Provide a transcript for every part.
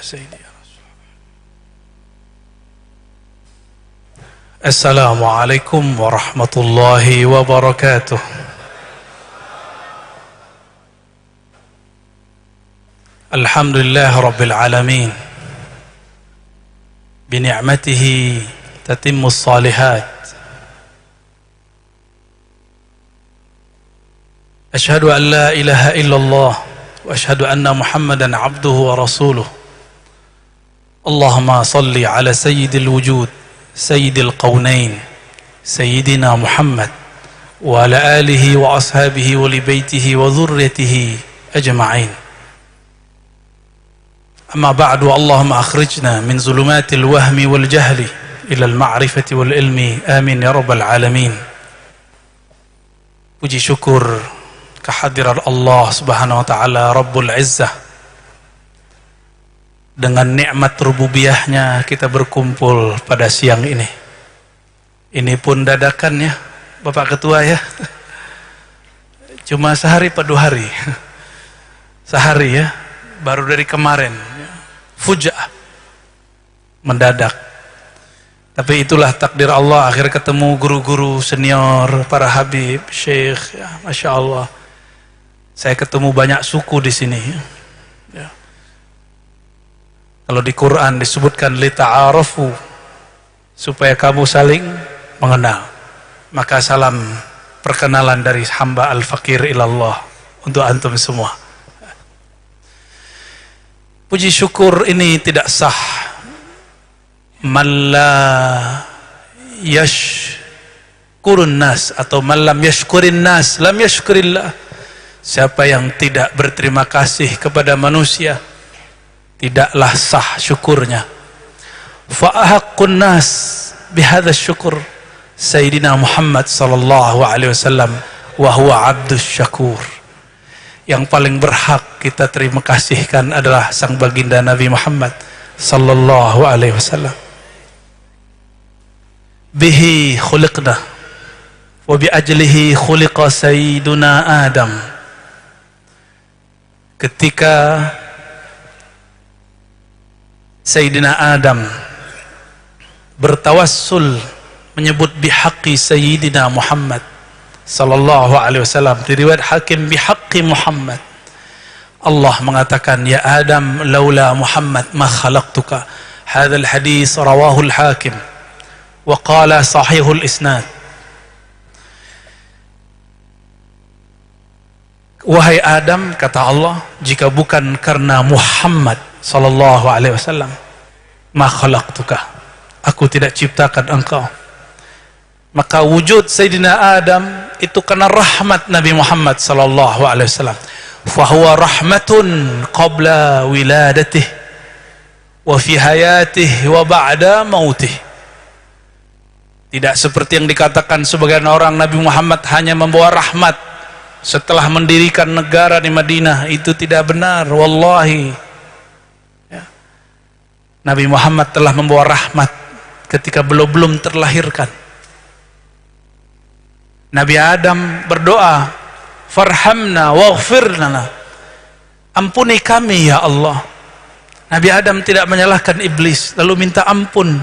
سيدي يا رسول الله. السلام عليكم ورحمة الله وبركاته. الحمد لله رب العالمين، بنعمته تتم الصالحات. أشهد أن لا إله إلا الله وأشهد أن محمدا عبده ورسوله. اللهم صل على سيد الوجود سيد القونين سيدنا محمد وعلى آله وأصحابه ولبيته وذريته أجمعين. أما بعد، اللهم أخرجنا من ظلمات الوهم والجهل إلى المعرفة والعلم، آمين يا رب العالمين. Puji syukur kehadiran Allah Subhanahu wa taala Rabbul Izzah. Dengan nikmat rububiyahnya kita berkumpul pada siang ini. Ini pun dadakan ya, Bapak Ketua ya. Cuma sehari atau 2 hari. Sehari ya, baru dari kemarin. Fuja'ah, mendadak. Tapi itulah takdir Allah, akhirnya ketemu guru-guru senior, para habib, syekh, ya, Masya Allah. Saya ketemu banyak suku di sini. Ya. Kalau di Quran disebutkan lita'arafu, supaya kamu saling mengenal. Maka salam perkenalan dari hamba al-fakir ilallah untuk antum semua. Puji syukur ini tidak sah. Man la yashkurun nas atau man lam yashkurin nas lam yashkurillah. Siapa yang tidak berterima kasih kepada manusia, tidaklah sah syukurnya. Fa ahaqqun nas bihadza syukur Sayyidina Muhammad sallallahu alaihi wasallam wa huwa abdus syakur. Yang paling berhak kita terima kasihkan adalah sang baginda Nabi Muhammad sallallahu alaihi wasallam. Bihi khuliqna wa bi ajlihi khuliqa sayyiduna Adam. Ketika Sayyidina Adam bertawassul menyebut bihaqqi Sayyidina Muhammad sallallahu alaihi wasallam, di riwayat Hakim bihaqqi Muhammad, Allah mengatakan, ya Adam laula Muhammad ma khalaqtuka. Hadzal hadis rawahu al-Hakim wa qala sahihul isnad. Wahai Adam, kata Allah, jika bukan karena Muhammad sallallahu alaihi wasallam, ma khalaqtuka, aku tidak ciptakan engkau. Maka wujud Sayyidina Adam itu karena rahmat Nabi Muhammad sallallahu alaihi wasallam. Fa huwa rahmatun qabla wiladatih wa fi hayatih wa ba'da mautih. Tidak seperti yang dikatakan sebagian orang, Nabi Muhammad hanya membawa rahmat setelah mendirikan negara di Madinah. Itu tidak benar, wallahi. Nabi Muhammad telah membawa rahmat ketika belum terlahirkan. Nabi Adam berdoa, farhamna waghfir lana, ampuni kami ya Allah. Nabi Adam tidak menyalahkan iblis, lalu minta ampun,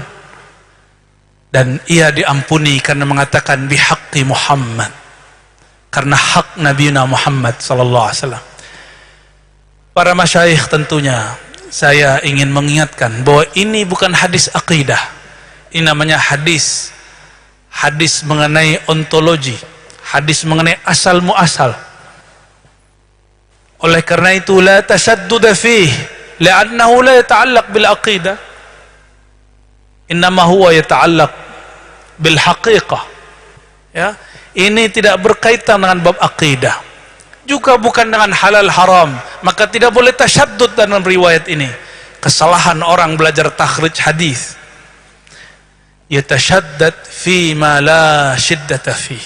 dan ia diampuni karena mengatakan bihaqqi Muhammad, karena hak Nabi Muhammad sallallahu alaihi wasallam. Para masyayikh, tentunya saya ingin mengingatkan bahwa ini bukan hadis akidah. Ini namanya hadis mengenai ontologi, hadis mengenai asal muasal. Oleh karena itu la tashaddud fihi li'annahu la yata'allaq bil aqidah, innama huwa yata'allaq bil haqiqah. Ya, ini tidak berkaitan dengan bab akidah, juga bukan dengan halal haram. Maka tidak boleh tasyaddud dalam riwayat ini. Kesalahan orang belajar takhrij hadis, yatashaddad fi ma la shiddata fi.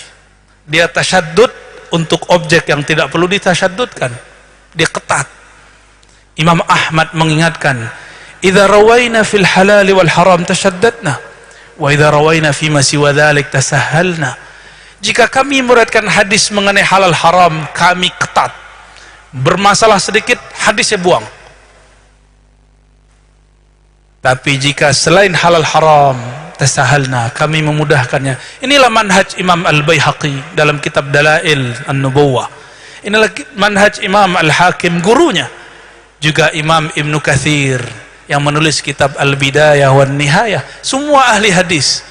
Dia tasyaddud untuk objek yang tidak perlu ditasyaddudkan. Dia ketat. Imam Ahmad mengingatkan, idza rawaina fil halal wal haram tashaddadna wa idza rawaina fi ma siwa dzalik tasahhalna. Jika kami meriwayatkan hadis mengenai halal haram, kami ketat. Bermasalah sedikit, hadisnya buang. Tapi jika selain halal haram, tasahalna, kami memudahkannya. Inilah manhaj Imam Al-Baihaqi dalam kitab Dalail An-Nubuwah. Inilah manhaj Imam Al-Hakim, gurunya. Juga Imam Ibn Katsir yang menulis kitab Al-Bidayah wan Nihayah. Semua ahli hadis.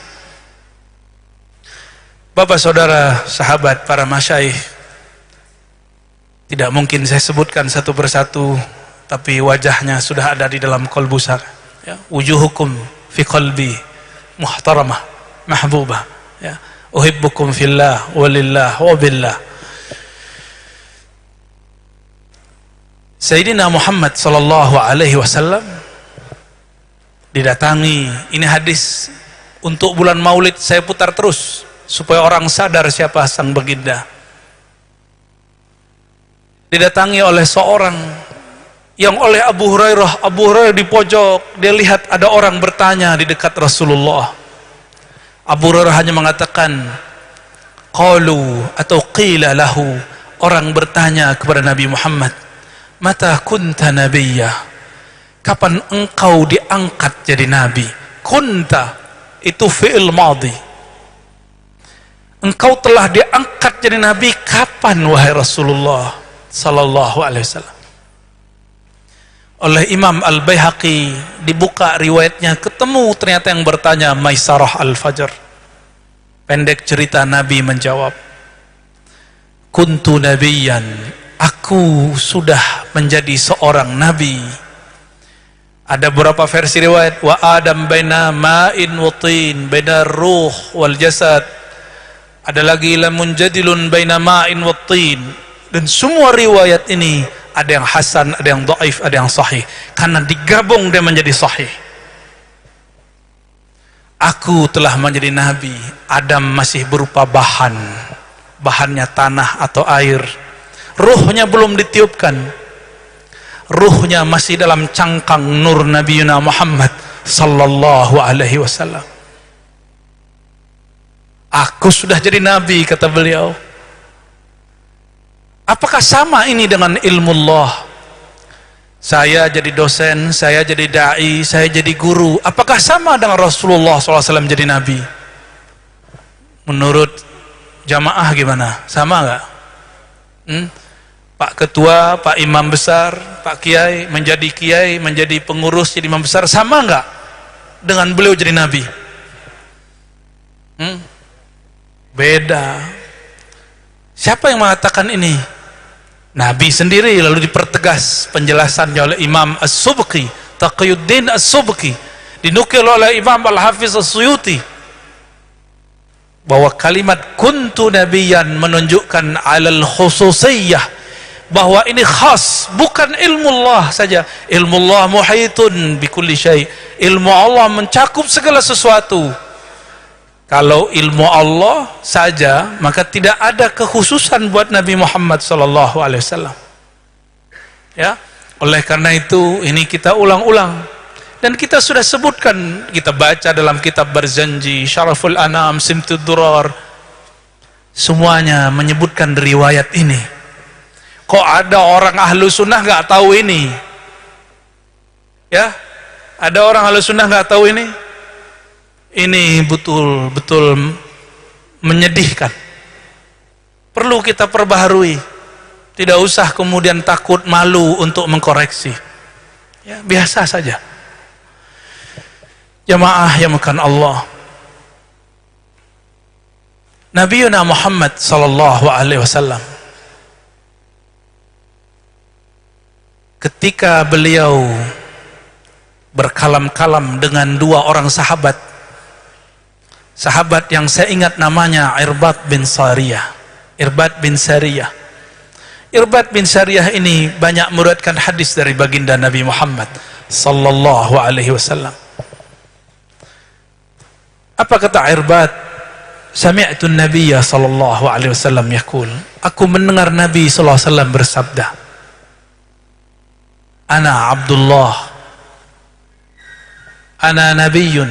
Bapak, saudara, sahabat, para masyayikh, tidak mungkin saya sebutkan satu persatu, tapi wajahnya sudah ada di dalam qalbu saya. Ya, wujuhukum fi qalbi muhtaramah mahbubah, ya, uhibbukum fillah walillah wabillah. Sayyidina Muhammad sallallahu alaihi wasallam didatangi, ini hadis untuk bulan Maulid saya putar terus supaya orang sadar siapa sang baginda. Didatangi oleh seorang yang oleh Abu Hurairah di pojok, dia lihat ada orang bertanya di dekat Rasulullah. Abu Hurairah hanya mengatakan, qalu atau qila lahu, orang bertanya kepada Nabi Muhammad, mata kunta nabiyyah, kapan engkau diangkat jadi nabi? Kunta itu fi'il madhi, engkau telah diangkat jadi nabi kapan wahai Rasulullah sallallahu alaihi wasallam? Oleh Imam Al-Baihaqi dibuka riwayatnya, ketemu ternyata yang bertanya Maisarah Al-Fajr. Pendek cerita, Nabi menjawab, kuntu nabiyyan, aku sudah menjadi seorang nabi. Ada beberapa versi riwayat, wa Adam baina ma'in wa tin, baina ruh wal jasad. Ada lagi lamun jadilun baina ma'in wa tin. Dan semua riwayat ini ada yang hasan, ada yang dhaif, ada yang sahih. Karena digabung dia menjadi sahih. Aku telah menjadi nabi. Adam masih berupa bahan. Bahannya tanah atau air. Ruhnya belum ditiupkan. Ruhnya masih dalam cangkang nur Nabi Muhammad sallallahu alaihi wasallam. Aku sudah jadi nabi, kata beliau. Apakah sama ini dengan ilmu Allah? Saya jadi dosen, saya jadi da'i, saya jadi guru. Apakah sama dengan Rasulullah SAW jadi nabi? Menurut jamaah gimana? Sama nggak? Pak Ketua, Pak Imam Besar, Pak Kiai, menjadi pengurus, jadi imam besar, sama nggak dengan beliau jadi nabi? Beda. Siapa yang mengatakan ini? Nabi sendiri, lalu dipertegas penjelasannya oleh Imam As-Subki, Taqiyuddin As-Subki, dinukil oleh Imam Al-Hafiz As-Suyuti, bahwa kalimat kuntu nabiyyan menunjukkan alal khususiyah, bahwa ini khas, bukan ilmu Allah saja. Ilmu Allah muhitun bikulli syai', ilmu Allah mencakup segala sesuatu. Kalau ilmu Allah saja, maka tidak ada kekhususan buat Nabi Muhammad sallallahu alaihi wasallam. Ya, oleh karena itu ini kita ulang-ulang dan kita sudah sebutkan, kita baca dalam kitab Barzanji, Syaraful Anam, Simtud Durar, semuanya menyebutkan riwayat ini. Kok ada orang ahlu sunnah nggak tahu ini? Ya, ada orang ahlu sunnah nggak tahu ini? Ini betul-betul menyedihkan. Perlu kita perbaharui. Tidak usah kemudian takut, malu untuk mengkoreksi. Ya, biasa saja. Jamaah yang makan Allah. Nabiuna Muhammad sallallahu alaihi wasallam, ketika beliau berkalam-kalam dengan dua orang sahabat yang saya ingat namanya Irbad bin Sariyah. Irbad bin Sariyah ini banyak meriwayatkan hadis dari baginda Nabi Muhammad sallallahu alaihi wasallam. Apa kata Irbad? Sami'tu an-nabiyya sallallahu alaihi wasallam yaqul, aku mendengar Nabi sallallahu alaihi wasallam bersabda, ana Abdullah, ana nabiyyun,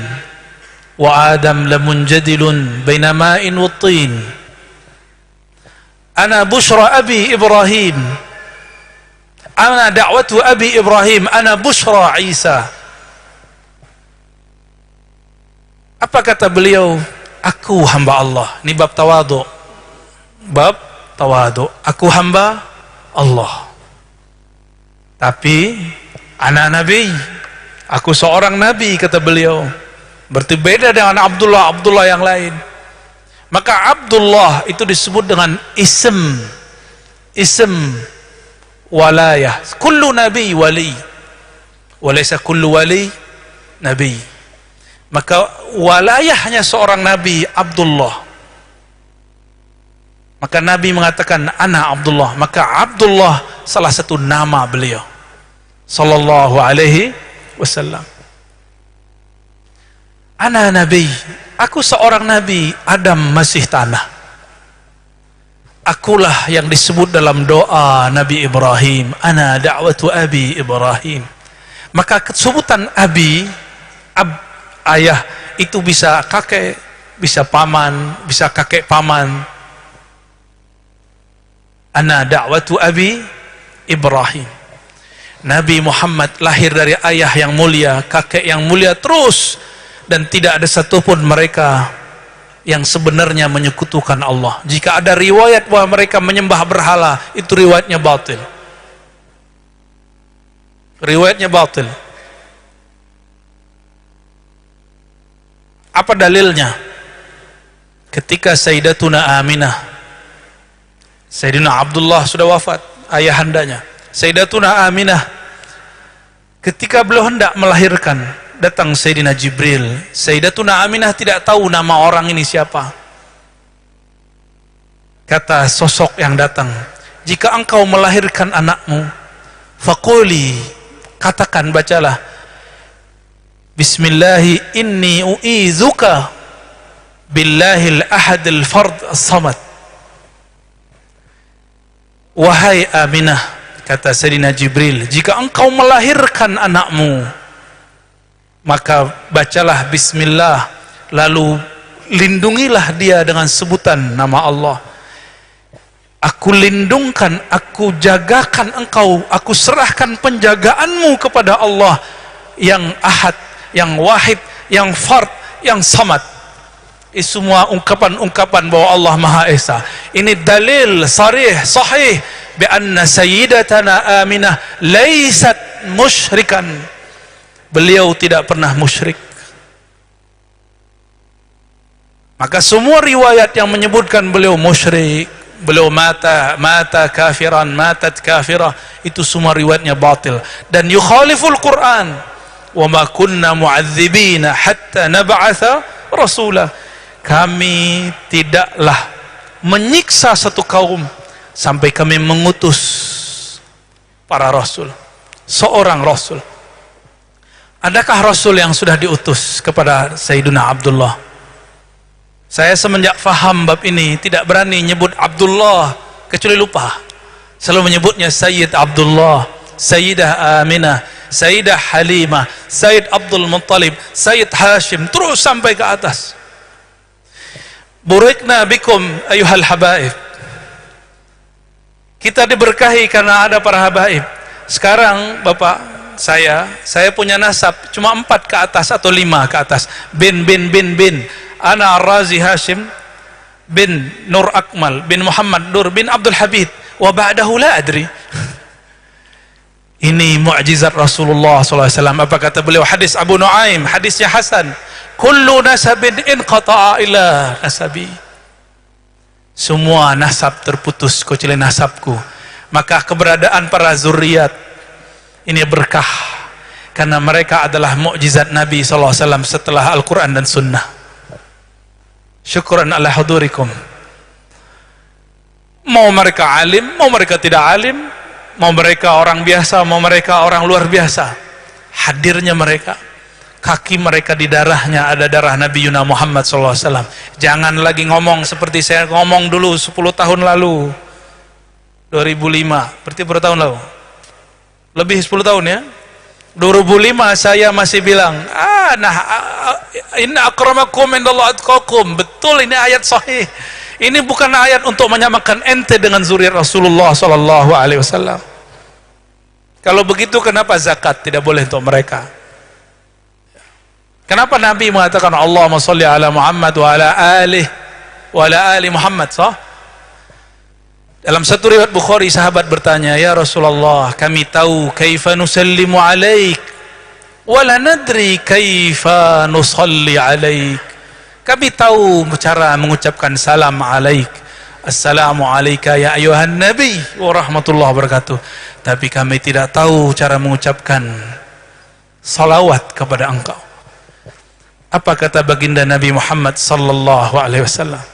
wa Adam lamunjadilun baina ma'in wa tin, ana bushra abi Ibrahim, ana da'watu abi Ibrahim, ana bushra Isa. Apa kata beliau? Aku hamba Allah. Ini bab tawadhu. Bab tawadhu. Aku hamba Allah. Tapi anak nabi, aku seorang nabi, kata beliau. Berarti beda dengan Abdullah yang lain. Maka Abdullah itu disebut dengan ism walayah. Kullu nabi wali, walaysa kullu wali nabi. Maka walayahnya seorang nabi Abdullah. Maka Nabi mengatakan ana Abdullah. Maka Abdullah salah satu nama beliau sallallahu alaihi wasallam. Ana nabi, aku seorang nabi, Adam masih tanah. Akulah yang disebut dalam doa Nabi Ibrahim, ana da'watu abi Ibrahim. Maka sebutan abi, ayah, itu bisa kakek, bisa paman, bisa kakek paman. Ana da'watu abi Ibrahim. Nabi Muhammad lahir dari ayah yang mulia, kakek yang mulia terus, dan tidak ada satupun mereka yang sebenarnya menyekutukan Allah. Jika ada riwayat bahwa mereka menyembah berhala, itu riwayatnya batil. Riwayatnya batil. Apa dalilnya? Ketika Sayyidatuna Aminah, Sayyidina Abdullah sudah wafat, ayahandanya. Sayyidatuna Aminah, ketika beliau hendak melahirkan, datang Sayyidina Jibril. Sayyidatuna Aminah tidak tahu nama orang ini siapa. Kata sosok yang datang, jika engkau melahirkan anakmu, faquli, katakan, bacalah, Bismillahi inni u'izuka billahil ahadil fard as-samad. Wahai Aminah, kata Sayyidina Jibril, jika engkau melahirkan anakmu, maka bacalah bismillah, lalu lindungilah dia dengan sebutan nama Allah. Aku lindungkan, aku jagakan engkau, aku serahkan penjagaanmu kepada Allah yang ahad, yang wahid, yang fard, yang samad. Ini semua ungkapan-ungkapan bahwa Allah Maha Esa. Ini dalil sarih, sahih, bi anna sayyidatana Aminah laysat musyrikan. Beliau tidak pernah musyrik. Maka semua riwayat yang menyebutkan beliau musyrik, beliau mata kafiran, matat kafirah, itu semua riwayatnya batil dan yukhaliful Quran. Wa ma kunna mu'adzibina hatta nab'atha rasulah. Kami tidaklah menyiksa satu kaum sampai kami mengutus para rasul, seorang rasul. Adakah rasul yang sudah diutus kepada Sayyidina Abdullah? Saya semenjak faham bab ini tidak berani nyebut Abdullah kecuali lupa. Selalu menyebutnya Sayyid Abdullah, Sayyidah Aminah, Sayyidah Halimah, Sayyid Abdul Muttalib, Sayyid Hashim, terus sampai ke atas. Burikna bikum ayuhal habaib. Kita diberkahi karena ada para habaib. Sekarang Bapak, saya punya nasab cuma 4 ke atas atau 5 ke atas. Bin. Ana Ar-Razi Hashim bin Nur Akmal bin Muhammad Nur bin Abdul Habib. Wa ba'dahu la adri. Ini mu'jizat Rasulullah SAW. Apa kata beliau? Hadis Abu Nuaim, hadisnya Hasan. Kullu nasabin inqata'a ila nasabi. Semua nasab terputus kecuali nasabku. Maka keberadaan para zuriat ini berkah karena mereka adalah mukjizat Nabi SAW setelah Al-Quran dan Sunnah. Syukran ala hudurikum. Mau mereka alim, mau mereka tidak alim, mau mereka orang biasa, mau mereka orang luar biasa, hadirnya mereka, kaki mereka di darahnya ada darah Nabi Yuna Muhammad SAW. Jangan lagi ngomong seperti saya ngomong dulu 10 tahun lalu, 2005, berarti berapa tahun lalu? Lebih 10 tahun ya. 2005 saya masih bilang, inna akramakum indallahi atqakum. Betul, ini ayat sahih. Ini bukan ayat untuk menyamakan ente dengan zuriat Rasulullah SAW. Kalau begitu kenapa zakat tidak boleh untuk mereka? Kenapa Nabi mengatakan Allahumma sholli ala Muhammad wa ala ali Muhammad? Dalam satu riwayat Bukhari, sahabat bertanya, "Ya Rasulullah, kami tahu kaifa nusallimu alaik, wa la nadri kaifa nusalli alaik." Kami tahu cara mengucapkan salam alaik. Assalamu alayka ya ayuhan nabi wa rahmatullahi wabarakatuh. Tapi kami tidak tahu cara mengucapkan salawat kepada engkau. Apa kata baginda Nabi Muhammad sallallahu alaihi wasallam?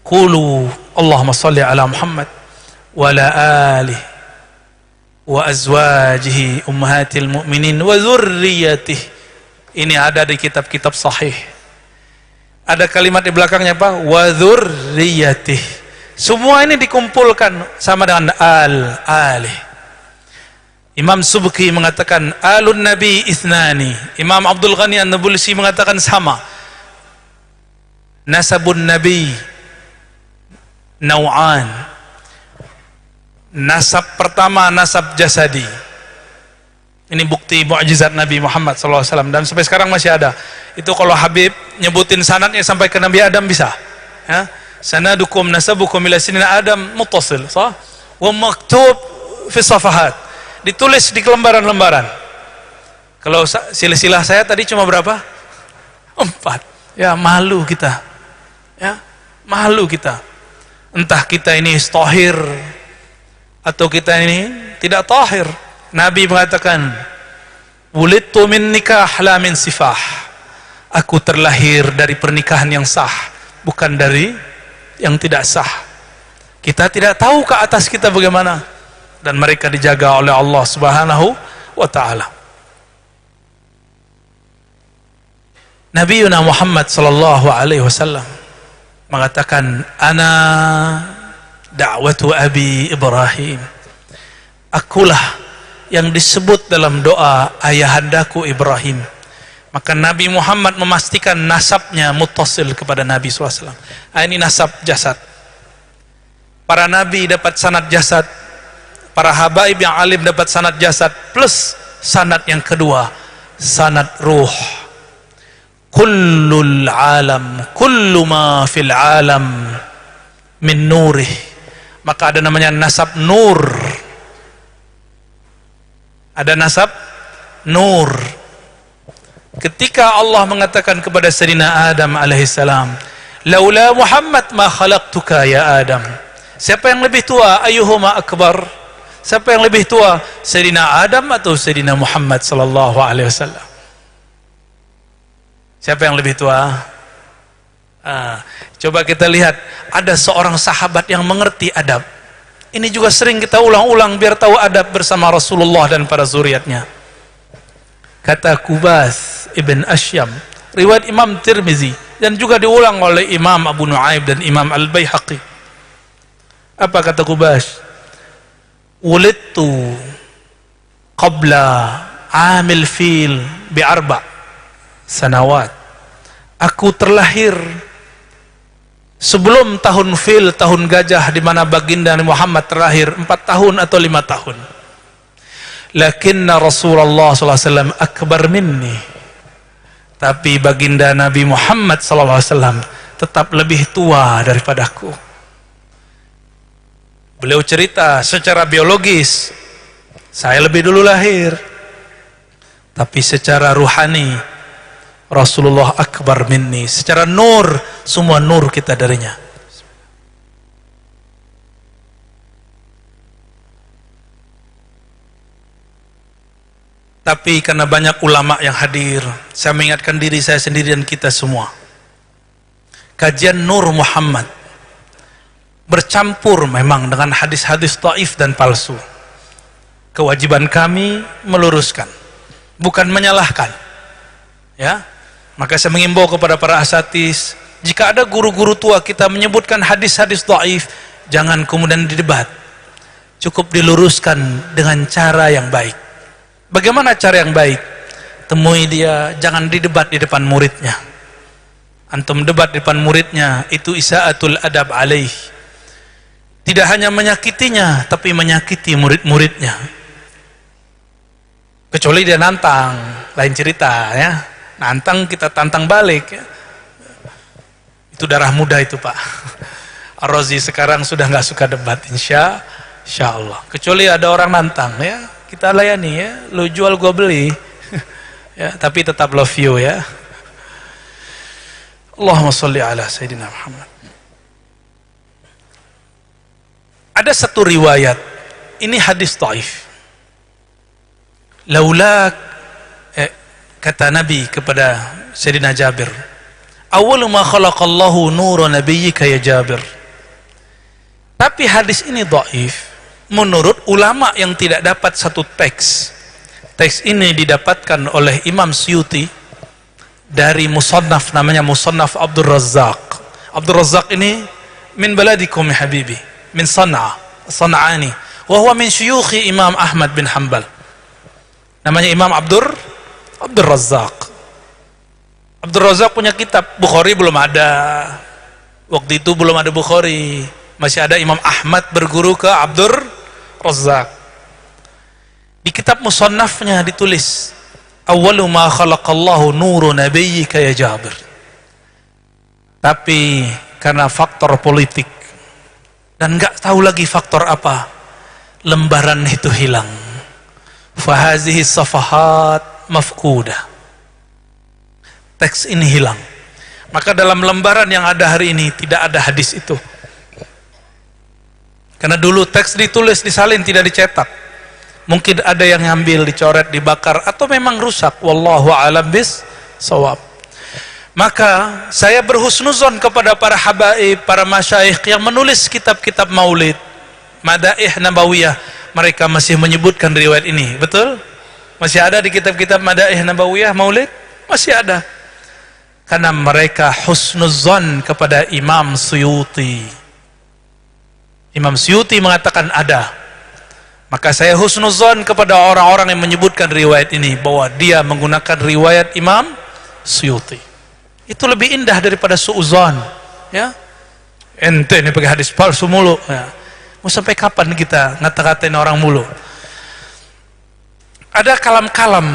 Qulu Allahumma salli ala Muhammad wa ala alihi wa azwajihi ummahatil mu'minin wa dzurriyyatihi. Ini ada di kitab-kitab sahih. Ada kalimat di belakangnya apa? Wa dzurriyyatihi. Semua ini dikumpulkan sama dengan al-ali. Imam Subki mengatakan alun nabi ithnani. Imam Abdul Ghani An-Nabulsi mengatakan sama. Nasabun nabi nau'an. Nasab pertama nasab jasadi. Ini bukti mukjizat Nabi Muhammad SAW, dan sampai sekarang masih ada. Itu kalau Habib nyebutin sanadnya sampai ke Nabi Adam bisa. Ya? Sanadukum nasabukum ila sinina Adam muttasil, sah? Wa maktub fi safahat. Ditulis di lembaran-lembaran. Kalau silsilah saya tadi cuma berapa? 4. Ya, malu kita. Ya, malu kita. Entah kita ini tahir atau kita ini tidak tahir. Nabi mengatakan, "Wulidtu min nikah la min sifah." Aku terlahir dari pernikahan yang sah, bukan dari yang tidak sah. Kita tidak tahu ke atas kita bagaimana, dan mereka dijaga oleh Allah Subhanahu wa taala. Nabi Muhammad sallallahu alaihi wasallam mengatakan, "Ana da'watu Abi Ibrahim." Akulah yang disebut dalam doa ayahandaku Ibrahim. Maka Nabi Muhammad memastikan nasabnya muttasil kepada Nabi SAW. Ini nasab jasad. Para nabi dapat sanad jasad, para habaib yang alim dapat sanad jasad, plus sanad yang kedua, sanad ruh. Kullul alam, kullu ma fil alam min nurih. Maka ada namanya nasab nur. Ada nasab nur. Ketika Allah mengatakan kepada Sayyidina Adam alaihissalam, "Laula Muhammad ma khalaqtuka ya Adam." Siapa yang lebih tua? Ayyuhuma akbar? Siapa yang lebih tua? Sayyidina Adam atau Sayyidina Muhammad sallallahu alaihi wasallam? Siapa yang lebih tua? Coba kita lihat, ada seorang sahabat yang mengerti adab. Ini juga sering kita ulang-ulang biar tahu adab bersama Rasulullah dan para zuriatnya. Kata Kubas ibn Asyam, riwayat Imam Tirmizi, dan juga diulang oleh Imam Abu Nuaim dan Imam Al-Baihaqi. Apa kata Kubas? Wulidtu qabla amil fil bi'arba' sanawat. Aku terlahir sebelum tahun fil, tahun gajah, di mana baginda Muhammad terlahir 4 tahun atau 5 tahun. Lakinna Rasulullah SAW akbar minni. Tapi baginda Nabi Muhammad SAW tetap lebih tua daripadaku. Beliau cerita secara biologis, saya lebih dulu lahir. Tapi secara ruhani, Rasulullah akbar minni. Secara nur, semua nur kita darinya. Tapi karena banyak ulama yang hadir, saya mengingatkan diri saya sendiri dan kita semua. Kajian Nur Muhammad bercampur memang dengan hadis-hadis dhaif dan palsu. Kewajiban kami meluruskan, bukan menyalahkan. Ya, maka saya mengimbau kepada para asatidz, jika ada guru-guru tua kita menyebutkan hadis-hadis dhaif, jangan kemudian didebat. Cukup diluruskan dengan cara yang baik. Bagaimana cara yang baik? Temui dia, jangan didebat di depan muridnya. Antum debat di depan muridnya, itu isa'atul adab alaih. Tidak hanya menyakitinya, tapi menyakiti murid-muridnya. Kecuali dia nantang, lain cerita ya. Nantang kita tantang balik ya. Itu darah muda itu Pak. Ar-Razi sekarang sudah nggak suka debat, insya Allah. Kecuali ada orang nantang ya, kita layani ya. Lu jual gua beli. Ya, tapi tetap love you ya. Allahumma sholli ala Sayyidina Muhammad. Ada satu riwayat, ini hadis dhaif. Laula kata Nabi kepada Sayyidina Jabir, awwalu ma khalaqallahu nura nabiyyika ya Jabir. Tapi hadis ini dhaif menurut ulama yang tidak dapat satu teks. Teks ini didapatkan oleh Imam Suyuti dari musannaf namanya Musannaf Abdul Razzaq. Abdul Razzaq ini min baladikum ya habibi, min San'ani, wa huwa min syuyukhi Imam Ahmad bin Hanbal. Namanya Imam Abdul Razzaq. Abdul Razzaq punya kitab. Bukhari belum ada. Waktu itu belum ada Bukhari. Masih ada Imam Ahmad berguru ke Abdul Razzaq. Di kitab musannafnya ditulis, awwalu ma khalaqallahu nuru nabiyyika ya Jabir. Tapi karena faktor politik dan enggak tahu lagi faktor apa, lembaran itu hilang. Fahazihi safahat mafkudah. Teks ini hilang. Maka dalam lembaran yang ada hari ini tidak ada hadis itu. Karena dulu teks ditulis, disalin, tidak dicetak. Mungkin ada yang ngambil, dicoret, dibakar, atau memang rusak. Wallahu a'lam bis-shawab. Maka saya berhusnuzon kepada para habaib, para masyayikh yang menulis kitab-kitab maulid, Madaih Nabawiyah. Mereka masih menyebutkan riwayat ini, betul? Masih ada di kitab-kitab Madaih Nabawiyah maulid? Masih ada. Karena mereka husnuzon kepada Imam Suyuti. Imam Suyuti mengatakan ada. Maka saya husnuzon kepada orang-orang yang menyebutkan riwayat ini, bahwa dia menggunakan riwayat Imam Suyuti. Itu lebih indah daripada suuzon. Ya, ente ini pakai hadis palsu mulu. Ya. Mau sampai kapan kita ngata-ngatain orang mulu? Ada kalam-kalam,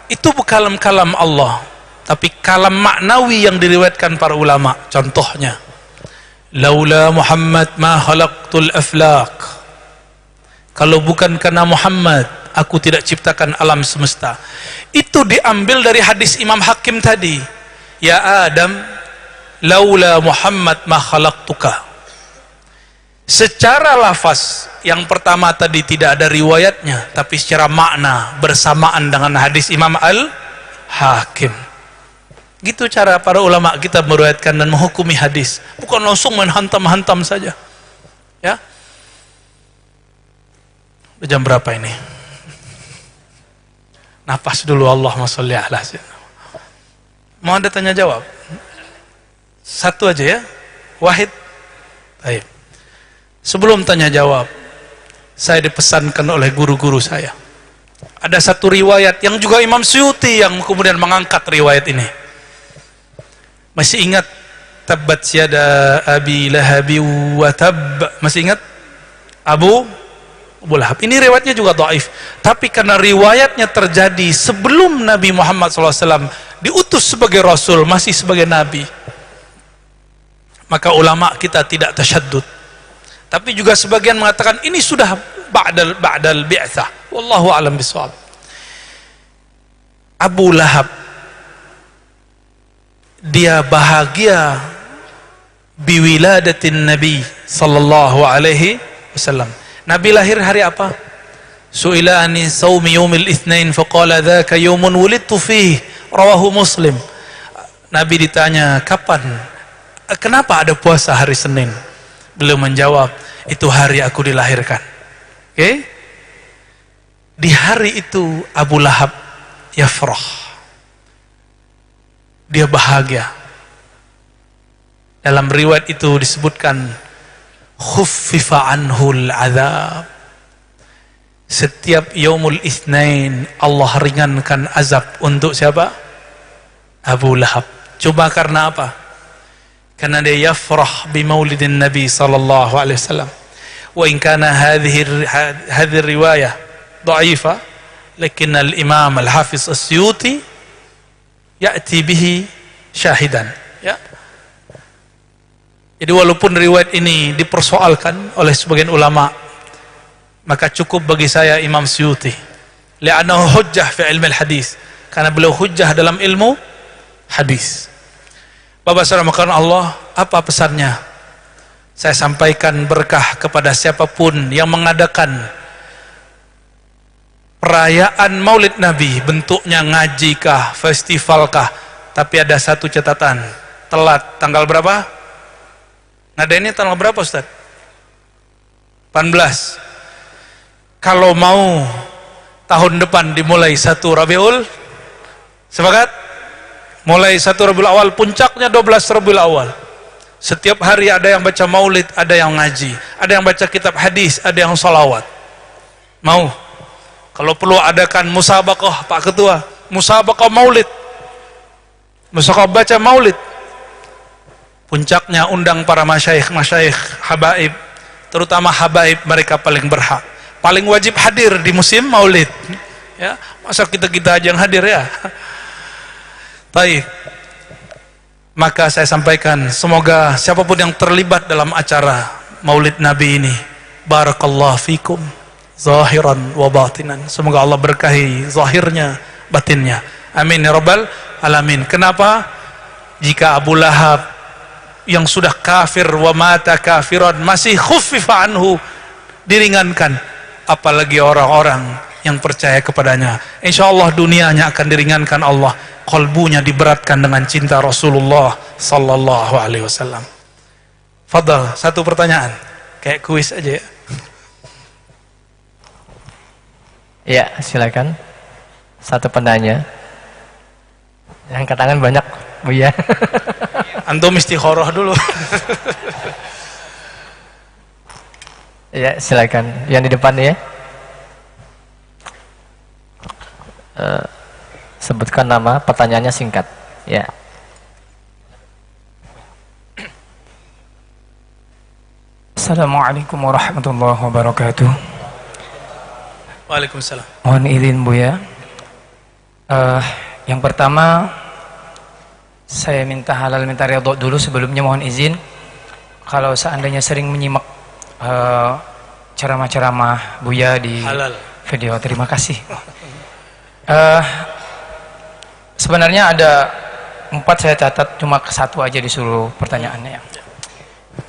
itu bukan kalam Allah, tapi kalam maknawi yang diriwayatkan para ulama. Contohnya, laula Muhammad ma khalaqtul aflaq. Kalau bukan karena Muhammad, aku tidak ciptakan alam semesta. Itu diambil dari hadis Imam Hakim tadi. Ya Adam, laula Muhammad ma khalaqtuka. Secara lafaz yang pertama tadi tidak ada riwayatnya, tapi secara makna bersamaan dengan hadis Imam Al-Hakim. Gitu cara para ulama kita meriwayatkan dan menghukumi hadis, bukan langsung menghantam-hantam saja. Ya. Udah jam berapa ini? Napas dulu, Allahumma sholli ala sayyidina. Mau ada tanya jawab? Satu aja ya. Wahid. Baik. Sebelum tanya jawab, saya dipesankan oleh guru-guru saya. Ada satu riwayat yang juga Imam Suyuti yang kemudian mengangkat riwayat ini. Masih ingat tabbat yada abi lahabi wa tab? Masih ingat? Abu Lahab. Ini riwayatnya juga dhaif. Tapi karena riwayatnya terjadi sebelum Nabi Muhammad SAW diutus sebagai Rasul, masih sebagai Nabi, maka ulama kita tidak tasyaddud. Tapi juga sebagian mengatakan ini sudah ba'dal bi'tsah. Wallahu a'lam bishawab. Abu Lahab, dia bahagia biwiladatin Nabi sallallahu alaihi wasallam. Nabi lahir hari apa? Su'ila ani saumi yaumil itsnain faqala dzaka yaumun wulidtu fihi, rawahu Muslim. Nabi ditanya, kapan? Kenapa ada puasa hari Senin? Beliau menjawab, itu hari aku dilahirkan. Oke? Di hari itu Abu Lahab yafrah. Dia bahagia. Dalam riwayat itu disebutkan khuffifa anhul azab. Setiap yaumul itsnain Allah ringankan azab untuk siapa? Abu Lahab. Coba karena apa? Karena dia yafrah bi maulidin Nabi sallallahu alaihi wasallam. Wa in kana hadhihi riwayah dhaifah, lakin al-Imam al-Hafiz as-Suyuti ya'ti bihi syahidan. Ya. Jadi walaupun riwayat ini dipersoalkan oleh sebagian ulama, maka cukup bagi saya Imam Suyuti, li'annahu hujjah fi ilmi hadis, karena beliau hujjah dalam ilmu hadis. Bapak saudara makanan Allah, apa pesannya? Saya sampaikan berkah kepada siapapun yang mengadakan perayaan Maulid Nabi, bentuknya ngaji kah, festival kah, tapi ada satu catatan, telat. Tanggal berapa? Ngadainnya tanggal berapa Ustaz? 18. Kalau mau tahun depan dimulai 1 Rabiul, sepakat? Mulai 1 Rabiul Awal, puncaknya 12 Rabiul Awal. Setiap hari ada yang baca maulid, ada yang ngaji, ada yang baca kitab hadis, ada yang salawat. Mau? Kalau perlu adakan musabaqah Pak Ketua, musabaqah maulid, musabaqah baca maulid. Puncaknya undang para masyayikh, habaib, terutama habaib, mereka paling berhak, paling wajib hadir di musim maulid. Ya, masa kita aja yang hadir ya? Baik. Maka saya sampaikan, semoga siapapun yang terlibat dalam acara Maulid Nabi ini, barakallahu fikum zahiran wa batinan. Semoga Allah berkahi zahirnya, batinnya. Amin ya rabbal alamin. Kenapa? Jika Abu Lahab yang sudah kafir wa mata kafiran masih khuffifa anhu, diringankan, apalagi orang-orang yang percaya kepadanya. Insyaallah dunianya akan diringankan Allah, qalbunya diberatkan dengan cinta Rasulullah sallallahu alaihi wasallam. Fadhal, satu pertanyaan, kayak kuis aja ya. Ya, silakan. Satu penanya. Yang angkat tangan banyak, Bu ya. Antum istikharah dulu. Ya, silakan. Yang di depan ya. Sebutkan nama, pertanyaannya singkat. Ya. Assalamualaikum warahmatullahi wabarakatuh. Waalaikumsalam. Mohon izin Bu ya. Yang pertama, saya minta halal minta ridho dulu. Sebelumnya mohon izin, kalau seandainya sering menyimak ceramah-ceramah Buya di halal video, terima kasih. Sebenarnya ada 4 saya catat, cuma ke 1 aja disuruh pertanyaannya.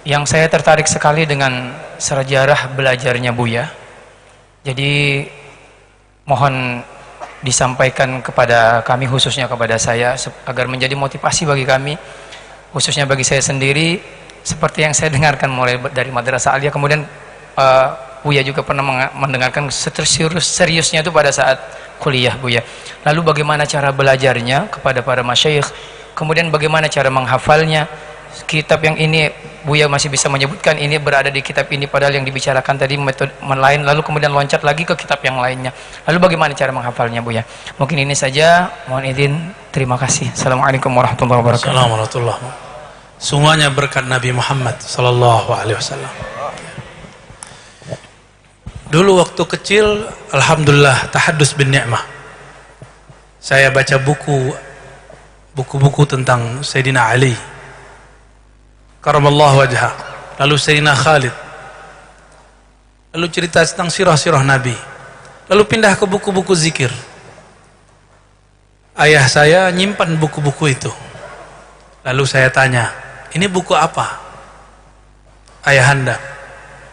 Yang saya tertarik sekali dengan sejarah belajarnya Buya. Jadi mohon disampaikan kepada kami, khususnya kepada saya, agar menjadi motivasi bagi kami, khususnya bagi saya sendiri, seperti yang saya dengarkan mulai dari Madrasah Aliyah. Kemudian Buya juga pernah mendengarkan seriusnya itu pada saat kuliah Buya. Lalu bagaimana cara belajarnya kepada para masyayikh, kemudian bagaimana cara menghafalnya. Kitab yang ini Buya masih bisa menyebutkan ini berada di kitab ini, padahal yang dibicarakan tadi metode lain, lalu kemudian loncat lagi ke kitab yang lainnya. Lalu bagaimana cara menghafalnya Buya? Mungkin ini saja, mohon izin, terima kasih. Assalamualaikum warahmatullahi wabarakatuh. Assalamualaikum warahmatullahi wabarakatuh. Semuanya berkat Nabi Muhammad sallallahu alaihi wasallam. Dulu waktu kecil, alhamdulillah, tahaddus bin ni'mah. Saya baca buku-buku tentang Sayyidina Ali karamallahu wajhah, lalu Sayyidina Khalid, lalu cerita tentang sirah-sirah Nabi, lalu pindah ke buku-buku zikir. Ayah saya nyimpan buku-buku itu. Lalu saya tanya, ini buku apa ayahanda?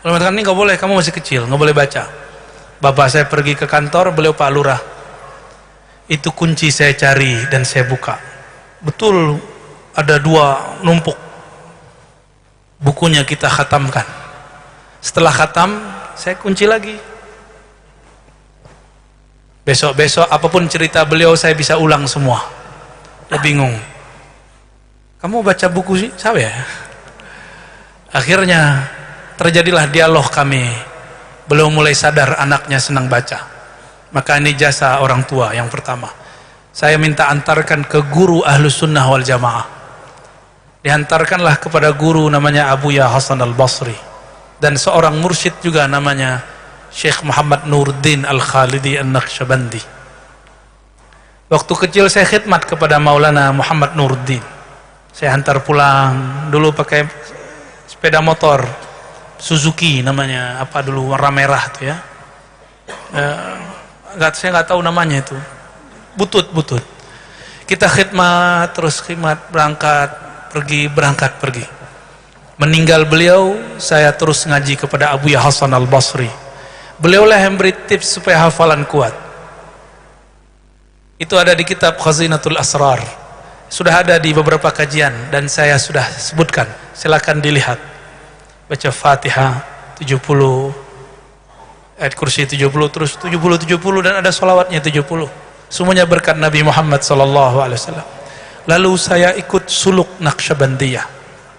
Lalu mengatakan, ini gak boleh, kamu masih kecil, gak boleh baca. Bapak saya pergi ke kantor, beliau Pak Lurah. Itu kunci saya cari dan saya buka. Betul ada 2 numpuk. Bukunya kita khatamkan. Setelah khatam, saya kunci lagi. Besok-besok apapun cerita beliau saya bisa ulang semua. Dia bingung. Kamu baca buku sih? Saya. Akhirnya terjadilah dialog kami. Beliau mulai sadar anaknya senang baca. Maka ini jasa orang tua yang pertama. Saya minta antarkan ke guru Ahlus Sunnah wal Jamaah. Dihantarkanlah kepada guru namanya Abuya Hasan al-Basri, dan seorang mursyid juga namanya Syekh Muhammad Nuruddin al-Khalidi an-Naqsyabandi. Waktu kecil saya khidmat kepada Maulana Muhammad Nuruddin. Saya antar pulang, dulu pakai sepeda motor Suzuki namanya, apa dulu, warna merah tuh ya. Saya nggak tahu namanya itu. Butut. Kita khidmat, terus khidmat, berangkat, pergi. Meninggal beliau, saya terus ngaji kepada Abu Ya Hasan Al-Basri. Beliaulah yang beri tips supaya hafalan kuat. Itu ada di kitab Khazinatul Asrar. Sudah ada di beberapa kajian dan saya sudah sebutkan. Silakan dilihat. Baca Fatihah 70, ayat kursi 70, terus 70 dan ada sholawatnya 70. Semuanya berkat Nabi Muhammad SAW. Lalu saya ikut suluk Naqsyabandiyah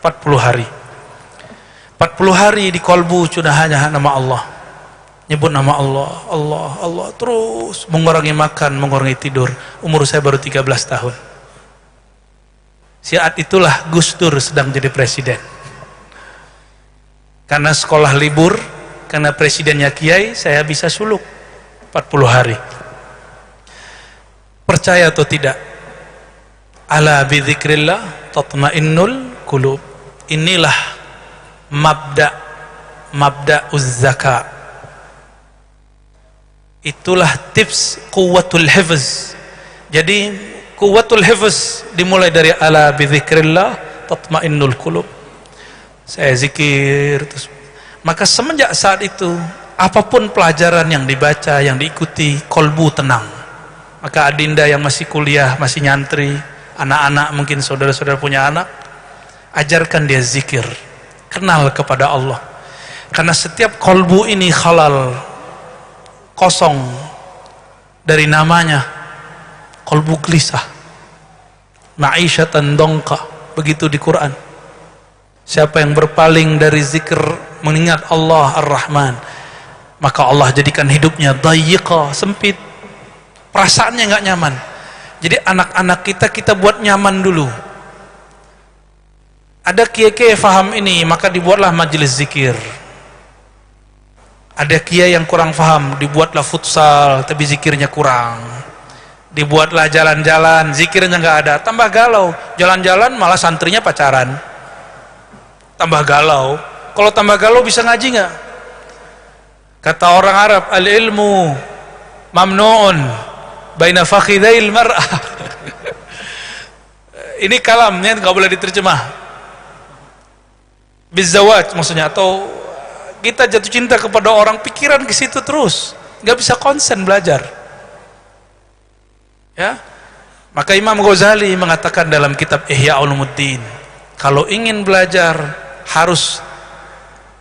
40 hari. 40 hari di kolbu sudah hanya nama Allah. Nyebut nama Allah, terus mengurangi makan, mengurangi tidur. Umur saya baru 13 tahun. Saat itulah Gus Dur sedang jadi presiden. Karena sekolah libur, karena presidennya kiai, saya bisa suluk 40 hari. Percaya atau tidak? Ala bi dzikrillah tatmainnul qulub. Inilah mabda'uz zakat. Itulah tips quwwatul hifz. Jadi quwwatul hifz dimulai dari ala bi dzikrillah tatmainnul qulub. Saya zikir terus. Maka semenjak saat itu, apapun pelajaran yang dibaca, yang diikuti, kolbu tenang. Maka adinda yang masih kuliah, masih nyantri, anak-anak mungkin saudara-saudara punya anak, ajarkan dia zikir, kenal kepada Allah. Karena setiap kolbu ini halal, kosong dari namanya, kolbu gelisah, ma'isyatan dongka, begitu di Quran. Siapa yang berpaling dari zikir mengingat Allah Ar-Rahman, maka Allah jadikan hidupnya dayiqa, sempit, perasaannya nggak nyaman. Jadi anak-anak kita buat nyaman dulu. Ada kiai-kiai faham ini, maka dibuatlah majelis zikir. Ada kiai yang kurang faham, dibuatlah futsal tapi zikirnya kurang. Dibuatlah jalan-jalan, zikirnya nggak ada, tambah galau. Jalan-jalan malah santrinya pacaran, tambah galau. Kalau tambah galau bisa ngaji nggak? Kata orang Arab, al-ilmu mamnu'un baina fakhidail mar'ah. Ini kalamnya nggak boleh diterjemah bizawaj maksudnya, atau kita jatuh cinta kepada orang, pikiran ke situ terus, nggak bisa konsen belajar. Ya, maka Imam Ghazali mengatakan dalam kitab Ihya Ulumuddin, kalau ingin belajar harus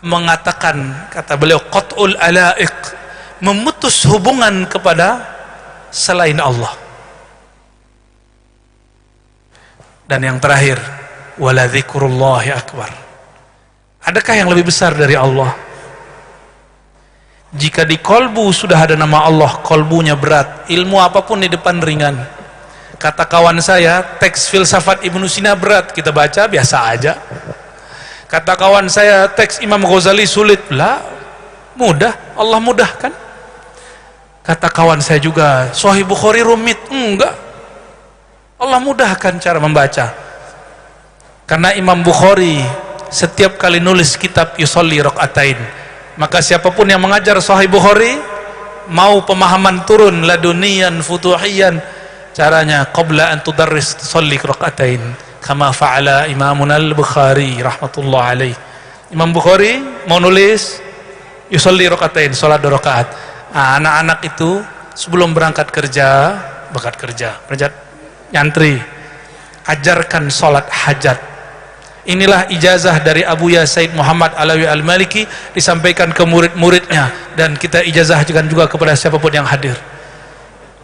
mengatakan, kata beliau, qat'ul ala'iq, memutus hubungan kepada selain Allah. Dan yang terakhir, wala dzikrullahi akbar. Adakah yang lebih besar dari Allah? Jika di kolbu sudah ada nama Allah, kolbunya berat, ilmu apapun di depan ringan. Kata kawan saya, teks filsafat Ibnu Sina berat, kita baca biasa aja. Kata kawan saya, teks Imam Ghazali sulit, lah mudah, Allah mudahkan. Kata kawan saya juga, Sahih Bukhari rumit, enggak, Allah mudahkan cara membaca. Karena Imam Bukhari setiap kali nulis kitab yusolli rakaatain, maka siapapun yang mengajar Sahih Bukhari, mau pemahaman turun laduniyan futuhiyan, caranya qabla an tudarris tusolli rakaatain kama fa'ala Imamun Al-Bukhari rahmatullah alaih. Imam Bukhari mau nulis yusolli rakaatain, salat 2 rakaat. Anak-anak itu sebelum berangkat kerja nyantri, ajarkan salat hajat. Inilah ijazah dari Abu Ya Said Muhammad Alawi Al-Maliki, disampaikan ke murid-muridnya, dan kita ijazahkan juga kepada siapapun yang hadir.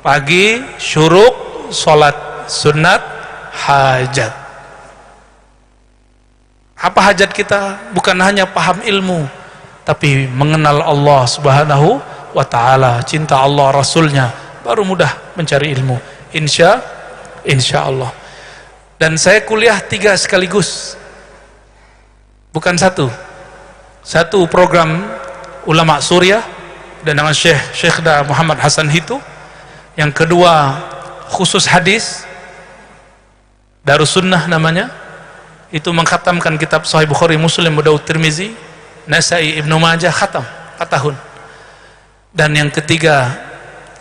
Pagi syuruk, salat sunat, hajat. Apa hajat kita? Bukan hanya paham ilmu, tapi mengenal Allah Subhanahu wa ta'ala, cinta Allah Rasulnya, baru mudah mencari ilmu, insya Allah. Dan saya kuliah 3 sekaligus, bukan satu program ulama Suriah dan dengan Syekh Muhammad Hasan Hitu. Yang kedua khusus hadis, Darussunnah namanya, itu mengkhatamkan kitab Sahih Bukhari, Muslim, Abu Daud, Tirmizi, Nasai, Ibnu Majah, khatam 4 tahun. Dan yang ketiga,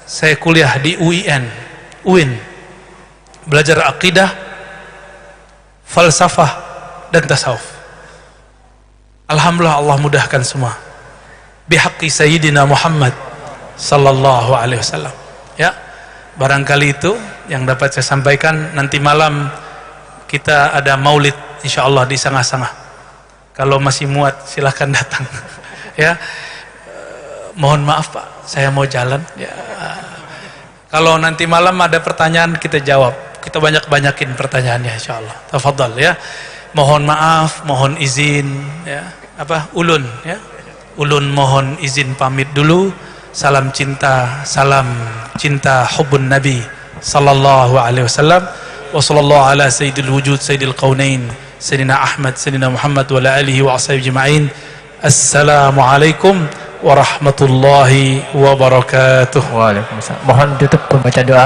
saya kuliah di UIN, belajar akidah, falsafah, dan tasawuf. Alhamdulillah, Allah mudahkan semua. Bihaqqi Sayyidina Muhammad sallallahu alaihi wasallam. Ya, barangkali itu yang dapat saya sampaikan. Nanti malam kita ada maulid insyaallah di Sangah-Sangah. Kalau masih muat silahkan datang. Ya, mohon maaf Pak, saya mau jalan. Ya. Kalau nanti malam ada pertanyaan kita jawab. Kita banyak-banyakin pertanyaannya insyaallah. Tafadhal ya. Mohon maaf, mohon izin ya. Ulun ya. Ulun mohon izin pamit dulu. Salam cinta hubbun Nabi sallallahu alaihi wasallam. Wa sallallahu ala sayyidil wujud sayyidil qaunain Sayyidina Ahmad Sayyidina Muhammad wa ala alihi wa ashabihi ajma'in. Assalamualaikum warahmatullahi wabarakatuh. Waalaikumsalam. Mohon tutup membaca doa.